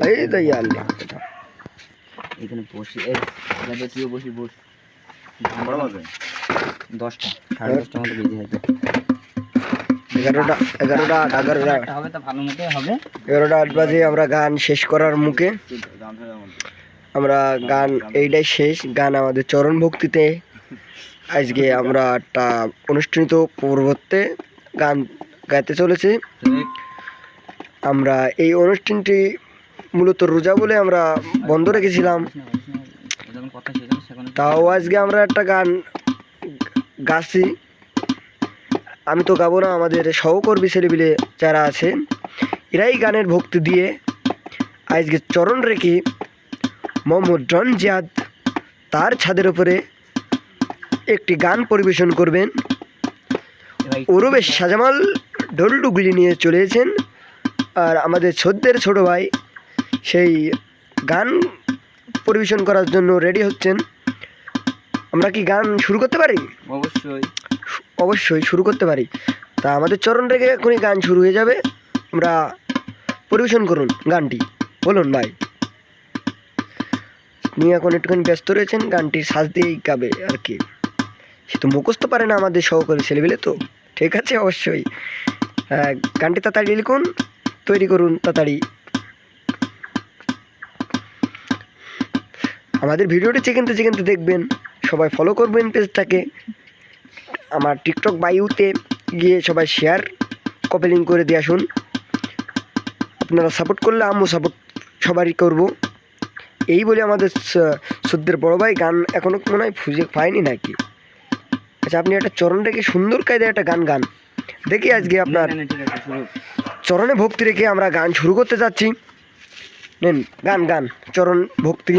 এই তো ইয়ার এখানে বসি তুইও বসি বস 10টা 10:30টার মতো বেজে যাবে। 11টা হবে, তা ভালো মতো হবে। 11টা 8 বাজে আমরা গান শেষ করার মুখে। আমরা গান এইটাই শেষ গান আমাদের চরণ ভক্তিতে। আজকে আমরা একটা অনুষ্ঠানিত পূর্বতে গান গাইতে চলেছি। আমরা এই অনুষ্ঠানটি মূলত রোজা বলে আমরা বন্ধ রেখেছিলাম, তাও আজকে আমরা একটা গান গাছি। আমি তো গাবো না, আমাদের সহকর্মী ছেলেপিলে যারা আছে এরাই গানের ভক্তি দিয়ে আজকে চরণ রেখে মোহাম্মদ ডন জিয়াদ তার ছাদের উপরে একটি গান পরিবেশন করবেন। ওরবে সাজামাল ঢোলডুগলি নিয়ে চলেছেন, আর আমাদের শ্রদ্ধের ছোট ভাই সেই গান পরিবেশন করার জন্য রেডি হচ্ছেন। আমরা কি গান শুরু করতে পারি? অবশ্যই শুরু করতে পারি। তা আমাদের চরণ রেখে এখনই গান শুরু হয়ে যাবে। আমরা পরিবেশন করুন গানটি, বলুন ভাই। নিয়ে এখন একটুখানি ব্যস্ত রয়েছেন, গানটি সাজ দিয়েই গাবে আর কি। সে তো মুখস্থ পারে না আমাদের সহকারী ছেলেবেলে, তো ঠিক আছে অবশ্যই। হ্যাঁ, গানটি তাড়াতাড়ি লিখুন, তৈরি করুন তাড়াতাড়ি। আমাদের ভিডিওটি চেকেনতে দেখবেন, সবাই ফলো করবেন পেজটাকে। আমার টিকটক বায়ুতে গিয়ে সবাই শেয়ার কপি লিঙ্ক করে দিয়ে আসুন। আপনারা সাপোর্ট করলে আমিও সাপোর্ট সবারই করব। এই বলে আমাদের শ্রদ্ধের বড় ভাই গান এখনও মনে হয় খুঁজে পায়নি নাকি। আচ্ছা, আপনি একটা চরণ রেখে সুন্দর কায়দায় একটা গান দেখি। আজকে আপনার চরণে ভক্তি রেখে আমরা গান শুরু করতে যাচ্ছি। নেন গান চরণ ভক্তি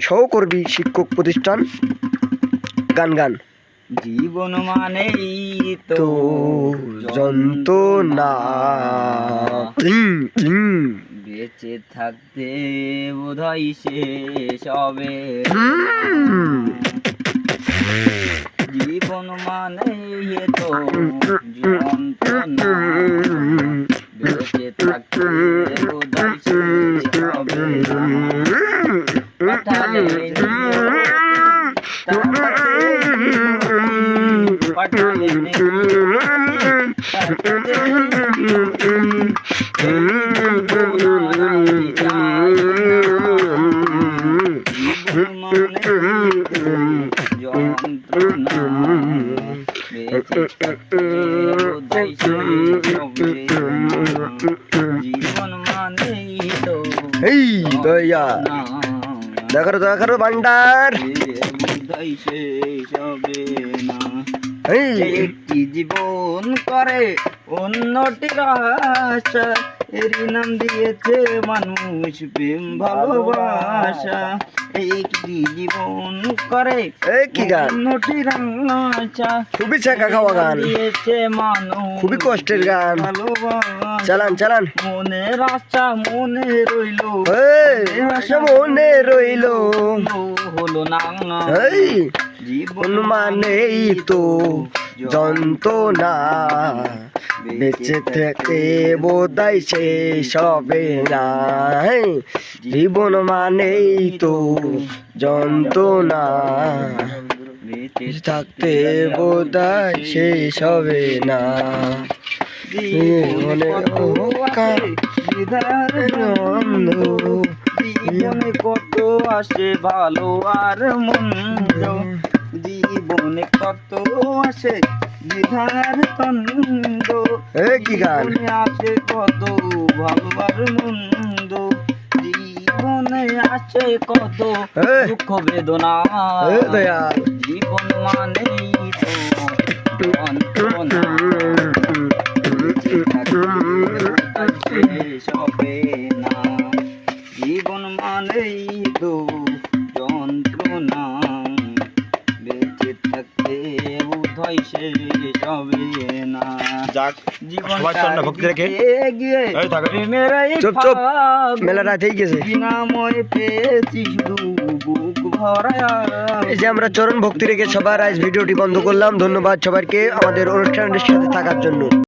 সহকর্মী শিক্ষক প্রতিষ্ঠান গান। জীবন মানেই তো যন্ত্রণা, বেঁচে থাকতে বোধহয় শেষ হবে। জীবন মানেই তো যন্ত্রণা, বেঁচে থাকতে বোধহয় শেষ হবে। পাঠালে জীবন মানেই তো দেখারো ভান্ডার। একটি জীবন করে অন্যটির আশা, এরই নাম দিয়েছে মানুষ প্রেম ভালোবাসা। একটি জীবন করে অন্যটির আশা, খুবই ছেঁকা খাওয়া গান, দিয়েছে মানুষ খুবই কষ্টের গান। ভালোবাসা। চালান মনের আশা মনে রইল, মনে রইল হলো না। জীবন মানেই তো যন্ত্রণা, বেঁচে থেকে বোধহয় শেষ হবে না। জীবন মানেই তো যন্ত্রণা, বেঁচে থাকতে বোধহয় শেষ হবে না। জীবনে কত আসে ভালো আর মন্দ, জীবনে কত আসে বিধার তন্দ। কি গান আছে কত ভালো আর মন্দ, জীবনে আছে কত দুঃখ বেদনা। জীবন মানেই তো যন্ত্রণা, শেষ হবে না। জীবন মানেই তো যন্ত্রণা, বেঁচে থাকতে বোধহয় শেষ হবে না। মেলা রাত হয়ে গেছে, বিনাময় পেয়েছি শুধু বুক ভরা। এই যে আমরা চরণ ভক্তি রেখে সবার আজ ভিডিওটি বন্ধ করলাম। ধন্যবাদ সবাইকে আমাদের অনুষ্ঠানের সাথে থাকার জন্য।